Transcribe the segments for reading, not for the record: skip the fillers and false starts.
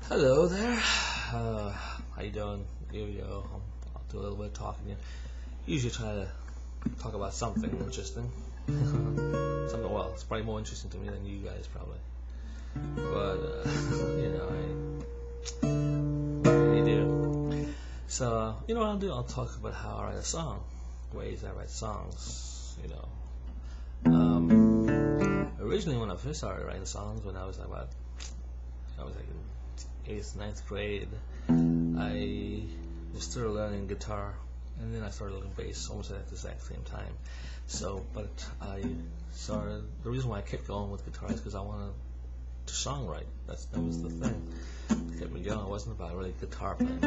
Hello there. How you doing? Here we go. I'll do a little bit of talking here. Usually try to talk about something interesting. Something, well, it's probably more interesting to me than you guys probably. But what can you do? So you know what I'll do? I'll talk about how I write a song, ways I write songs. Originally when I first started writing songs, when I was like in 8th, 9th grade, I was still learning guitar, and then I started learning bass almost at the exact same time. The reason why I kept going with guitar is because I wanted to songwrite. That was the thing that kept me going. It wasn't about really guitar playing,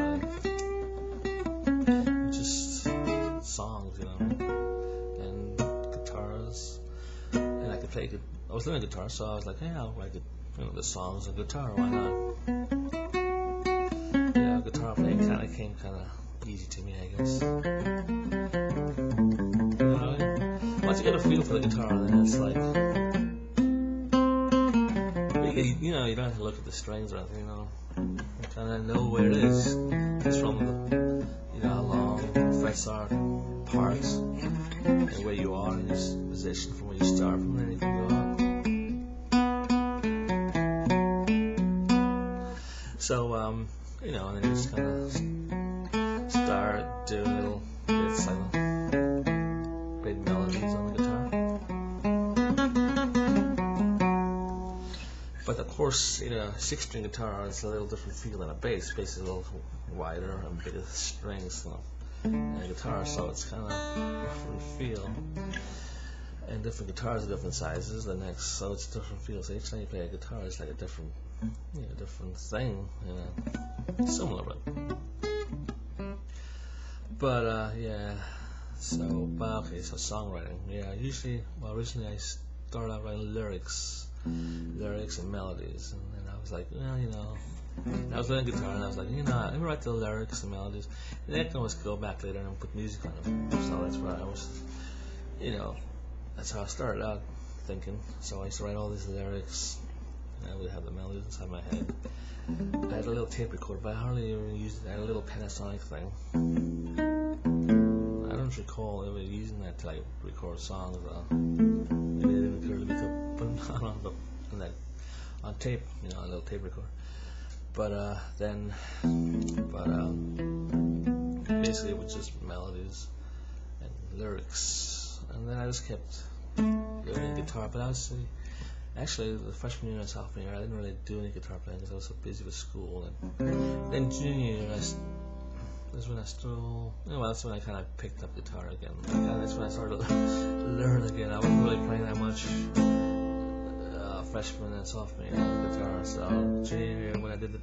just songs, and guitars. And I could play. I was learning guitar, so I was like, hey, I'll write the songs on guitar. Why not? Guitar playing came easy to me, I guess. Once you get a feel for the guitar, then it's like, you don't have to look at the strings or anything, you kind of know where it is, just from the, how long frets are, parts, and where you are in this position from where you start from, then you can go on. So, and then you just kind of start doing little bits, great melodies on the guitar. But of course, 6-string guitar is a little different feel than a bass. Bass is a little wider and bigger strings than a guitar, so it's kind of different feel. And different guitars are different sizes. So it's different feel. So each time you play a guitar, it's like a different, different thing. Similar, but So songwriting. Originally I started out writing lyrics and melodies, and then I was like, I was learning guitar, and I was like, let me write the lyrics and melodies, and then I can always go back later and put music on them. So that's where I was, that's how I started out thinking. So I used to write all these lyrics, and I would have the melodies inside my head. I had a little tape recorder, but I hardly ever used it. I had a little Panasonic thing. I don't recall ever using that to record songs. Maybe it didn't occur to me to put them on tape, a little tape recorder. But basically it was just melodies and lyrics, and then I just kept learning guitar. But actually, the freshman year and sophomore year, I didn't really do any guitar playing because I was so busy with school. And then junior year, that's when I kind of picked up guitar again. That's when I started to learn again. I wasn't really playing that much freshman and sophomore year guitar. So junior year, when I did the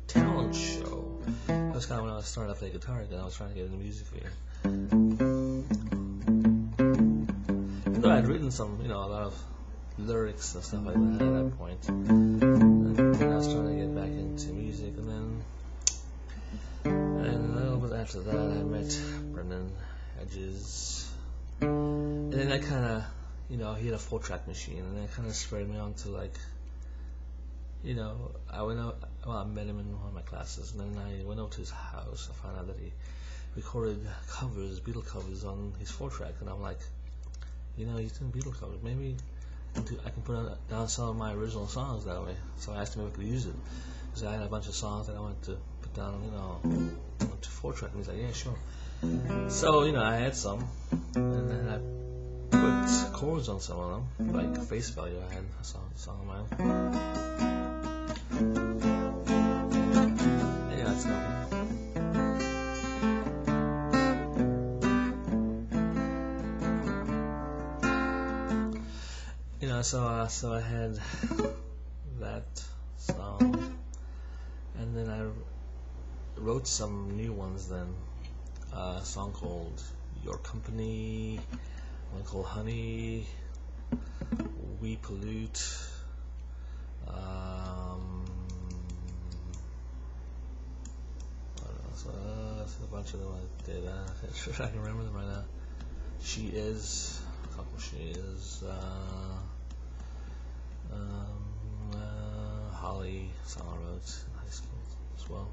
talent show, that was kind of when I started to play guitar again. I was trying to get into music here. Even though I'd written some, a lot of lyrics and stuff like that at that point, and I was trying to get back into music, and a little bit after that I met Brendan Hedges, and then I kind of, he had a 4-track machine, and that kind of spread me on to I went out, I met him in one of my classes, and then I went out to his house. I found out that he recorded Beatle covers on his 4-track, and I'm like, he's doing Beatle covers, maybe I can put down some of my original songs that way. So I asked him if I could use it, because I had a bunch of songs that I wanted to put down, to 4-track, and he's like, yeah, sure. So, I had some, and then I put chords on some of them, like Face Value. I had a song of my own. It's not. So I had that song, and then I wrote some new ones then. A song called Your Company, one called Honey, We Pollute, there's a bunch of them I did. I can remember them right now. She Is, a couple She Is, Holly, song I wrote in high school. as well.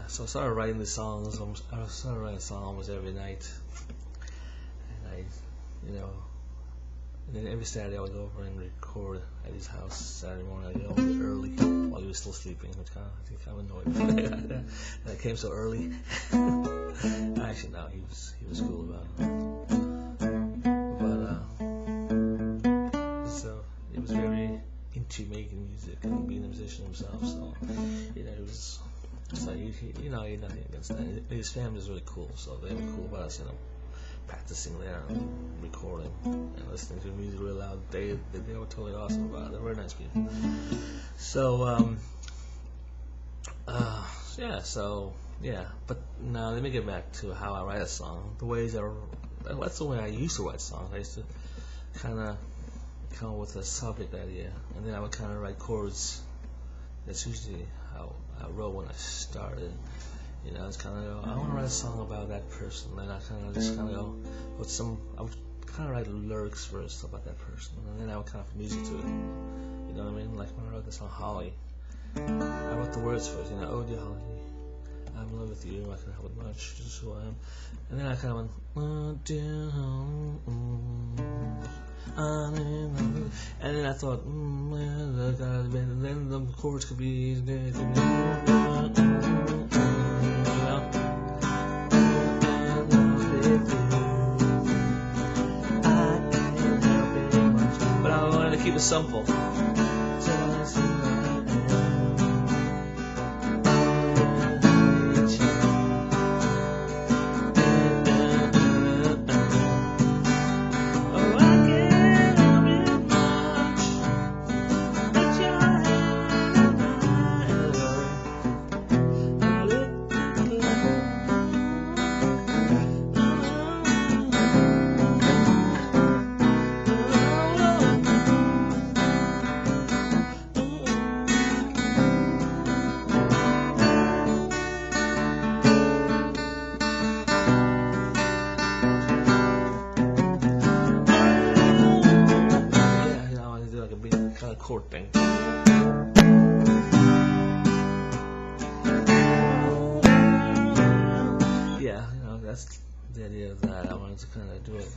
So I started writing the songs. I started writing a song almost every night, and and then every Saturday I would go over and record at his house. Saturday morning I'd go early while he was still sleeping, which I think kind of annoyed me that I came so early. Actually, no, he was cool about it. But so he was very into making music and being a musician himself. So it was. So he had nothing against that. His family was really cool, so they were cool about us, practicing there and recording and listening to music real loud. They were totally awesome about it. They were very nice people. So But now let me get back to how I write a song. That's the way I used to write songs. I used to kind of come up with a subject idea, and then I would kind of write chords. That's usually how I wrote when I started. It's kind of go, I want to write a song about that person, and I kind of just kind of go I would kind of write lyrics first about that person, and then I would kind of put music to it. You know what I mean? Like when I wrote the song Holly, I wrote the words first. Oh dear Holly, I'm in love with you. I can help it much. This is who I am. And then I kind of went, oh dear Holly, I'm in love. And then I thought, and then the chords could be. Keep it simple. Chord thing. Yeah, that's the idea of that. I wanted to kind of do it.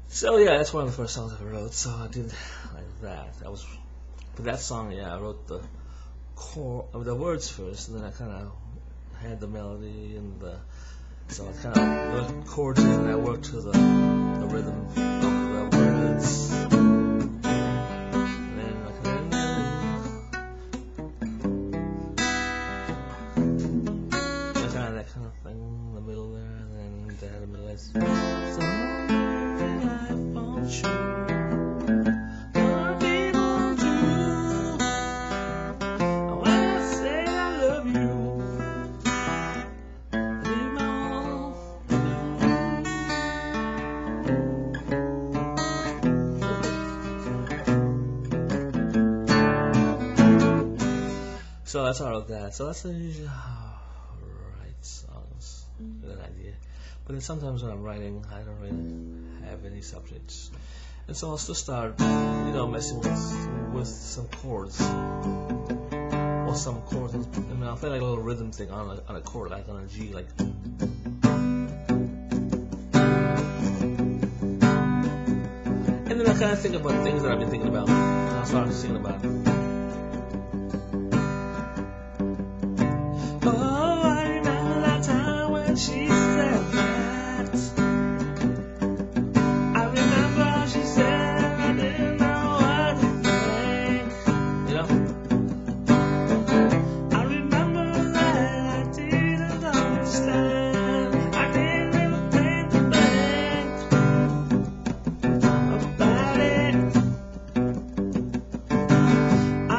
So yeah, that's one of the first songs I ever wrote. So I did like that. But that song, I wrote the words first, and then I kind of had the melody and so I kind of wrote chords and I worked to the rhythm of the words. And then I kind of that kind of thing in the middle there, and then they had the middle that's So that's how I wrote that. So that's usually how I write songs with an idea. But then sometimes when I'm writing, I don't really have any subjects. And so I'll still start, messing with some chords. Or some chords. I'll play like a little rhythm thing on a chord, like on a G, like. And then I kind of think about things that I've been thinking about. And I'll start singing about it. She said that. I remember she said I didn't know what to think. I remember that I didn't understand. I didn't even think to think about it. I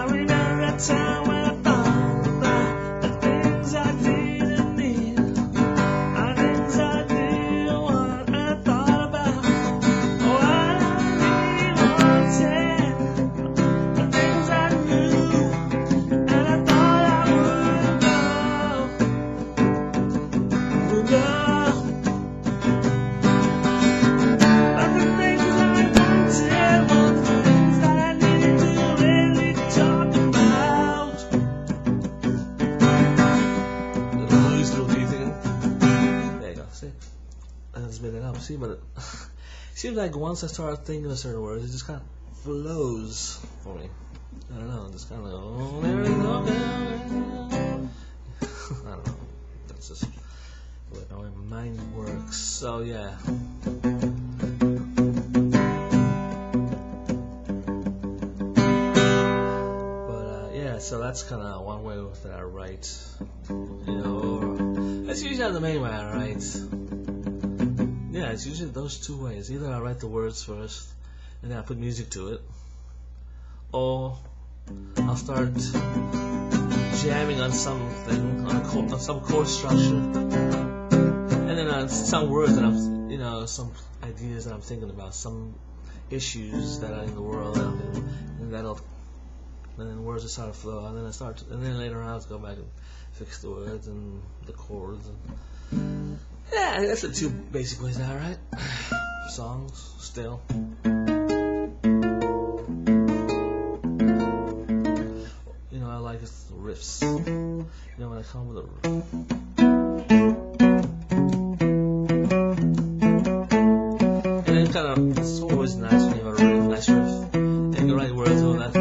up. See, but it seems like once I start thinking of certain words, it just kind of flows for me. I don't know, just kind of go, oh, there it is, okay. I don't know. That's just how my mind works. So yeah. So that's kind of one way that I write, that's usually the main way I write. Yeah, it's usually those two ways. Either I write the words first, and then I put music to it, or I'll start jamming on something, on some chord structure, and then on some words that some ideas that I'm thinking about, some issues that are in the world, and then words will start to flow, and then later on I'll go back and fix the words and the chords. Yeah, that's the two basic ways that I write songs. Still, I like the riffs. When I come with a riff. And then it's always nice when you have a really nice riff. And you can write words on that.